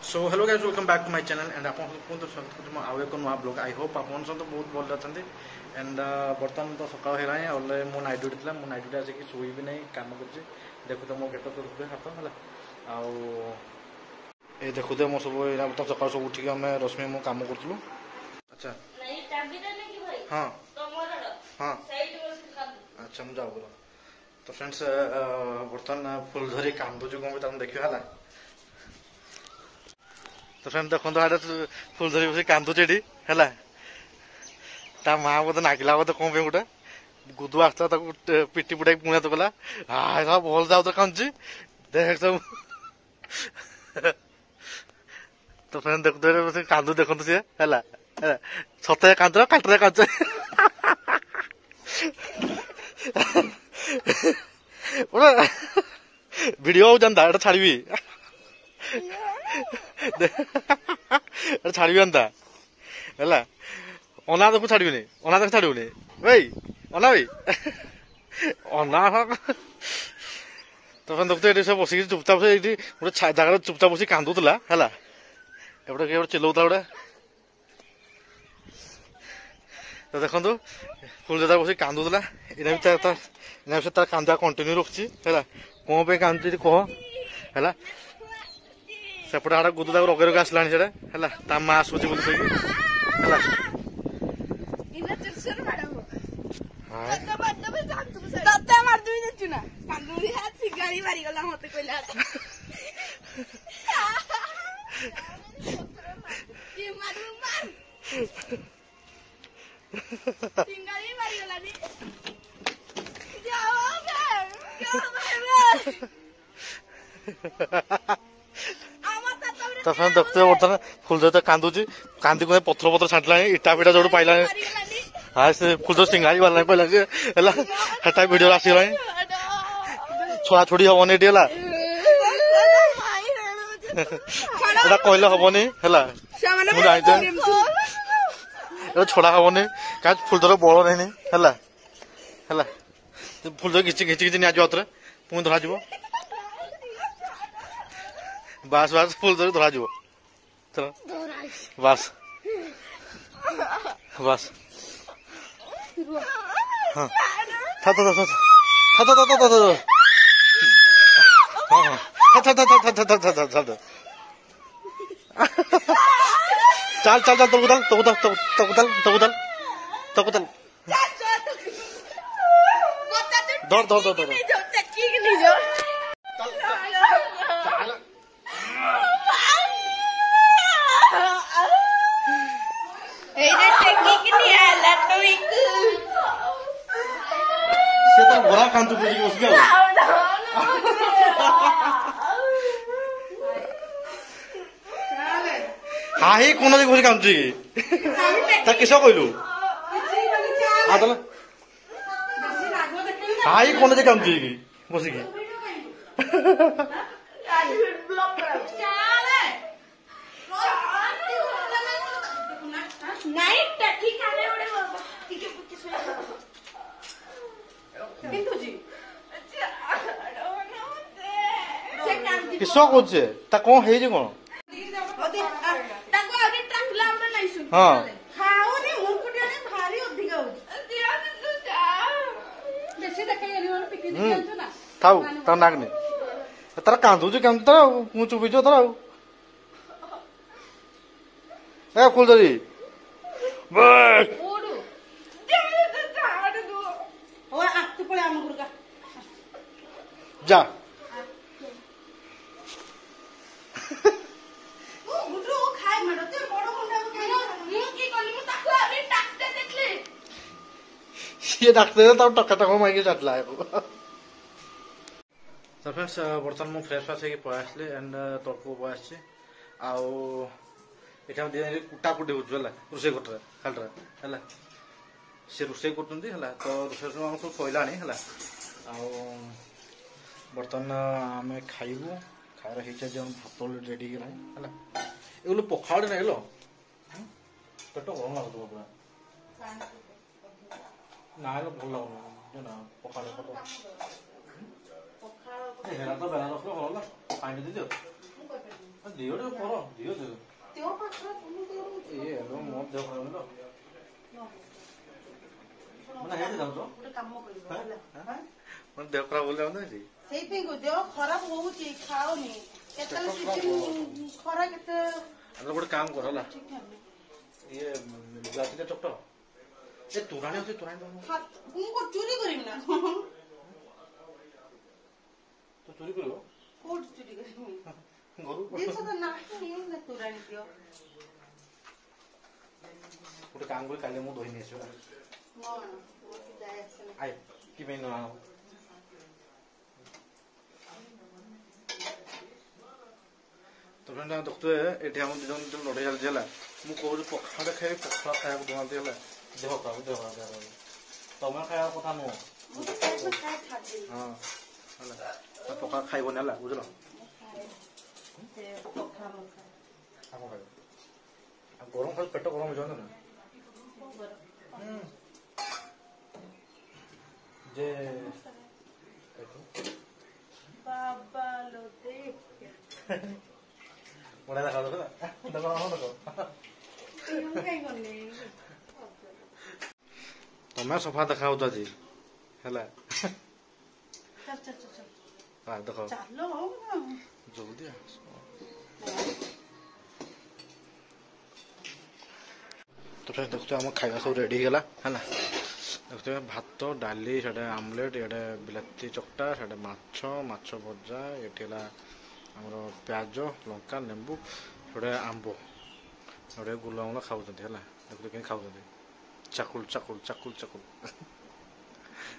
So hello guys welcome back to my channel and आप स्वागत करुँ आउ एक नुआ ब्लॉग आई होप आप सब बहुत भल अच्छा एंड बर्तमान तो सका है और मो नाइट ड्यूटी था मो नाइट ड्यूटी आसिक शुई भी नहीं कम कर देखु मो गेट देखुए हाथ है आउ देखुए मो सब बर्तमान सका सब उठिक आम रश्मि मो कम करूँ अच्छा हाँ हाँ अच्छा मुझे जाऊ तो फ्रेंड्स बर्तमान फुल धरी कांदुचु कौन तुम देखिए है तो फ्रेंड देखो फुल धरी बस कांदुचे है माँ बोधे नागिला बोधे कौन गोटे गुदु आसता पिटी पुटाई पुणे तो गला हाँ भल जाऊ तो कांदी देख सब तो फ्रेंड देखते कांदू देखते सी है सत कांद काटे कांद भिडियो जानता एटा छाड़ी छाड़ी अंता है अना देखो छाड़ी अना देख छाड़ी भाई अना भाई अना तो देखते ये सब बस चुपचाप से गोटे जगह चुपचाप बस कांदुला है एपटे चिल्लाऊला गोटे तो देखो फुल जगह बस कांदुला इना भी तार कांदा कंटिन्यू रखी है कौन पे कांदी कह है सेपटे आड़ गुदु रगे रगे आसला है माँ आसूची बोल तो फ्रेंड देखते बर्तमान फुल जो कांदुची कांदी को पथर पथर छाटिला इटा फिटा जो पाइला हाँ से फुल जो सिंगाड़ी बाला पाइला है भिडियो आसगला छोड़ा छोड़ी हेनी ये कहले हेनी है छोड़ा हेनी क्या फुल जो बल नहीं है फुल जो घिची घिची घिची निजी हाथ में पुणी धरा बास बास फुल धरी धरा चलो बास बास हाँ था था था था था था था चल चल चल तकुदल तकुदल तकुदल तकुदल तकुदल दौड़ दौड़ दौड़ दौड़ बड़ा कांतु बस गया हाँ ही कौन देख कांदी किस कहलु हाँ ही कौन कांदी बसिकी किस कौन है कौन हाँ थाऊ तार नागनी तार कांदुच केम तार चुपीच तार ए फुलधरी जा ये डाक्टर टका टका माइक चाटला तो फ्रेंड्स बर्तमान मुझे फ्रेश फ्रेश होकर पलि आसली एंड तड़को पलि आए कुटाकुटी हो रोसे घटे खालटा है सी रोसे कर तो रोसे सब सैला है बर्तमान आम खाइबू खाइबार हो भात रेडी है ये पखाड़ नहीं लो पेट गरम लगुव पूरा ना भल लगुन पखाड़ तो बेला रखल भल पानी दे दियो ଦିଅ ଟିକେ କର ଦିଅ ଦିଅ ଦେହ ପାଖରେ ତୁମେ ଇଏ ମୋ ଦେହ ଖରାପ ତ ମାନେ ହେଇଛି ଯାଉଛ ଗୋଟେ କାମ କରିବ ହେଲା ମୋ ଦେହ ଖରାପ ବୋଲି ଯାଉନି ସେଇପାଇଁ ଦେହ ଖରାପ ହଉଛି ଖାଉନି କେତେବେଳେ ସିଜିନ୍ ଖରା କେତେ ଗୋଟେ କାମ କର ହେଲା ଇଏ ରାତିରେ ଚଟ ଏ ତୁରାଣୀ ଅଛି ତୁରାଣୀ ମୁଁ ଚୋରି କରିବି ନା ତୁ ଚୋରି କରିବ କୋଉଠି ଚୋରି କରିବି ଘରୁ ଜିନିଷ ତ ନାହିଁ ନା ତୁରାଣୀ ଦିଅ ଗୋଟେ କାମ କରି କାଲି ମୁଁ ଧୋଇ ନେଇ ଆସିବ ଆଏ କି ପାଇଁ ନ ଆଣ ତ ଫ୍ରେଣ୍ଡ ଦେଖୁଥିବେ ଏଠି ଆମ ଦୁଇ ଜଣ ଲଢ଼େଇ ଚାଲିଛି ହେଲା ମୁଁ କହୁଛି ପଖାଳ ଖାଇବି ପଖାଳ ଖାଇବାକୁ ଦଉନାହାନ୍ତି ହେଲା ଦେହ ଖରାପ ତମେ ଖାଇବା କଥା ନୁହଁ ହଁ ହେଲା ପଖାଳ ଖାଇବନି ହେଲା ବୁଝିଲ ଗରମ ଖାଲି ପେଟ ଗରମ ହେଇଯାଉ ନା ଯେ ବଢିଆ ଦେଖା ଦେଖ ତମେ ସଫା ଦେଖା ହଉଛ ଆଜି ହେଲା ଦେଖ ଜଲ୍ଦି ତ ଦେଖୁଛ ଆମ ଖାଇବା ସବୁ ରେଡି ହେଇଗଲା ହେଲା ଦେଖୁଥିବେ ଭାତ ଡାଲି ସେଟା ଆମଲେଟ୍ ଏଇଟା ବିଲାତି ଚକଟା ସେଟା ମାଛ ଭଜା ଏଠି ହେଲା ଆମର ପିଆଜ ଲଙ୍କା ଲେମ୍ବୁ ସେଟା ଆମ୍ବ ଗୋଟେ ଗୁଲମୁଲା ଖାଉଛନ୍ତି ହେଲା ଦେଖୁଥିବେ କେମିତି ଖାଉଛନ୍ତି ଚାକୁଲ ଚାକୁଲ ଚାକୁଲ ଚାକୁଲ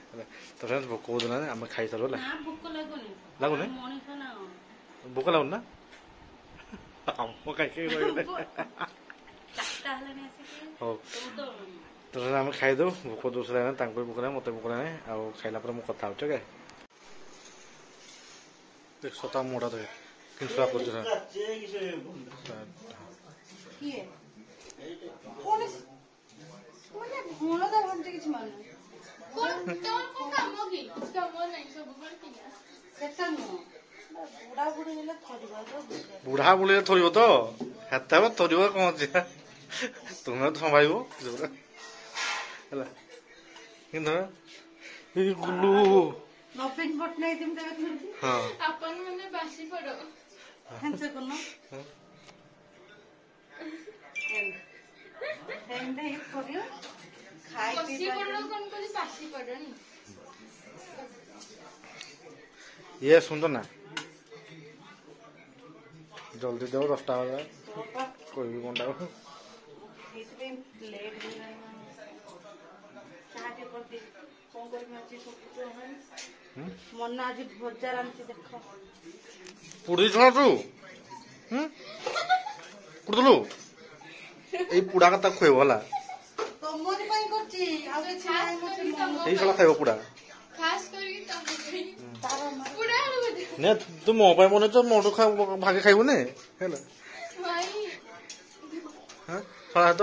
ହେଲା ତ ଭୋକ ହଉଥିଲା ଆମେ ଖାଇସାରୁ ହେଲା ଲାଗୁନି ଭୋକ ଲାଗୁନି ନା ଆମ ଖାଇକି ରହିଲେ ହଉ ତ ଆମେ ଖାଇଦେଉ ଭୋକ ଦୋଷରେ ତାଙ୍କୁ ବି ଭୋକ ନାହିଁ ମତେ ଭୋକ ନାହିଁ ଆଉ ଖାଇଲା ପରେ ମୁଁ କଥା ହଉଛି ଓକେ ସତା ମୋଟା ଧରେ କିନ୍ତୁ ଛୁଆ କରୁଛି ବୁଢା ବୁଢୀ ଥରିବ ତ ହେତେ ଥରିବ କଣ ଅଛି ତୁମେ ତ ସମ୍ଭାଳିବ ହେଲା କିନ୍ତୁ ଗୁଲୁ ନବୀନ ପଟ୍ଟନାୟକ ଯେମିତି ହଁ ଆପଣ ମାନେ ବାସି ପଡ ହ୍ୟାଣ୍ଡ କରୁନ ସେମିତି କରିବ ଖାଇ ବସି ପଡ କଣ କରି ବାସି ପଡନି ଇଏ ସୁନ୍ଦର ନା ଜଲ୍ଦି ଦେବ 10ଟା ବେଳେ କହିବି କଣଟା ମନା ଆଜି ଭଜା ରାନ୍ଧି ଦେଖ ପୁଡ଼ି ଛଣାଛୁ ପୁଡ଼ିଥିଲୁ ଏଇ ପୁଡ଼ା କଥା ଖୁଏବ ହେଲା ତମରି ପାଇଁ କରୁଛି ଆଉ କିଛି ଏଇ ସଳା ଖାଇବ ପୁଡ଼ା ଖାସ କରିକି ନେ ତୁ ମୋ ପାଇଁ ବନେଇଛ ମୋଠୁ ଭାগে ଖାଇବୁନି ହେଲା ସଳା ତ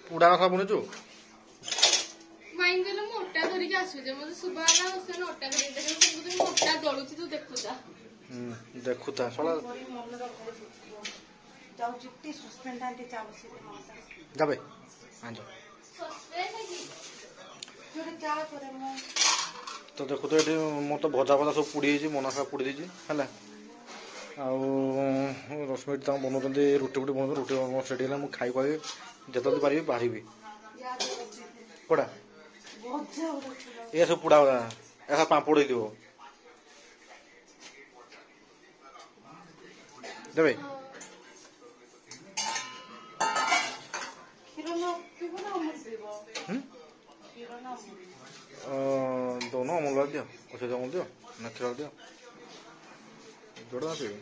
ପୁଡ଼ା କଥା ବନେଇଛୁ ମାଇଣ୍ଡ ଦେଲେ ମୁଁ ଅଟା ଧରିକି ଆସୁଛେ ମତେ ସୁବାନା ହୋସେନ ଅଟା ଧରିକି ଦେଖୁଛି ମୁଁ ଅଟା ଦଳୁଛି ତୁ ଦେଖୁଥା ଦେଖୁଥା ସଳା যাবে আনছো তো দেখো তো এটি মো তো ভজা ভজা সব পুড়ি হয়েছি মনা সব পুড়ি দিয়েছি হ্যাঁ ଆଉ 10 ମିନିଟ୍ ତାଙ୍କୁ ବନାଉଛନ୍ତି ରୁଟି ଫୁଟି ବନାଉଛନ୍ତି ରୁଟି ଅଲମୋଷ୍ଟ ରେଡ଼ି ହେଲା ମୁଁ ଖାଇ ଖାଇ ଯେତେବେଳେ ପାରିବି ବାହାରିବି କୋଡ଼ା ଏ ସବୁ ପୁଡ଼ା ଏ ପାମ୍ପଡ଼ ହେଇଥିବ ଦେବେ दोनों अमूल वाला दियो उसे अमूल दियो ना खीर दियो जोड़ा पिए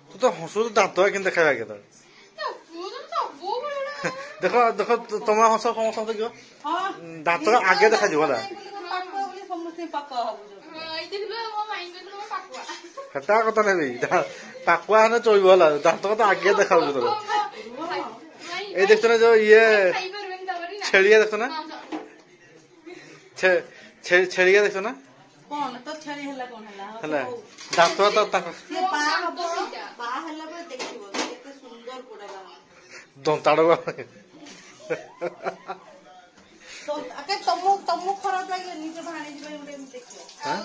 तू तो हंसू तो दांत है किंतु खाया के तो देखो देखो तुम्हें हंस कम हंस देखो दांत आगे देखा जीव ना हेता कथा नहीं पाकुआ है चलबो हला दांत तो आगे देखा तो ए देखो ना जो ये छेड़िया देखो ना छेड़िया देखो ना कौन तो छड़ी हला कौन हला ହେଲା ଦାନ୍ତ ତ ତାଙ୍କ से बा हबो बा हला पर देखिबो केते सुंदर पुरा बा ଦନ୍ତାଡ଼ तो अके तमु खराब लागे निजे भाणी जिबे उडे देखियो हां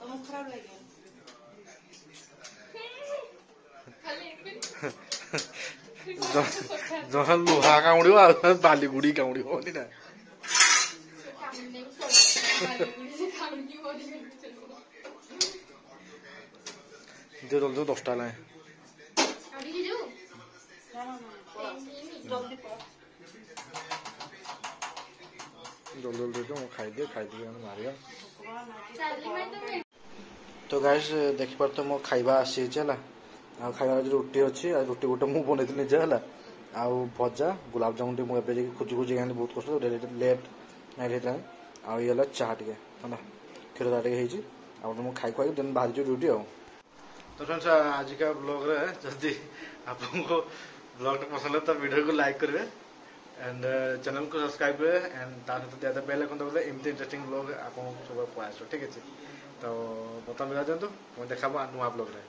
तमु खराब लागे जहाँ लुहा कामुड़ियो आ बाली गुड़ी कामुड़ियो नि ना दे दल 10टा लाए जल्दी पड़ जल्दी दे दो खाई दे मारिया तो गाइस देखि पर तो मो खाइबा आसी चला आ खाइबा रोटी अछि आ रोटी गोटे मु बनेथि निजे हला आ भजा गुलाब जामुन टे मु एबे जे खुजी खुजी गाने बहुत कष्ट लेट नाइट हेता आ ये हला चाह टे हला खीर दाटे हेजी आ मु खाइ खाइ दिन बाहर जो ड्यूटी आ तो फ्रेंड्स आज का ब्लॉग रे जल्दी आपको ब्लॉग पसंद है तो वीडियो को लाइक करेंगे एंड चैनल को सब्सक्राइब करें एंड तार सहित ज्यादा बेल आइकन दबाइले एमती इंटरेस्टिंग ब्लॉग आपको सब पळासो ठीक है तो बता मिला दिंतु देखा नुआ ब्लॉग रे।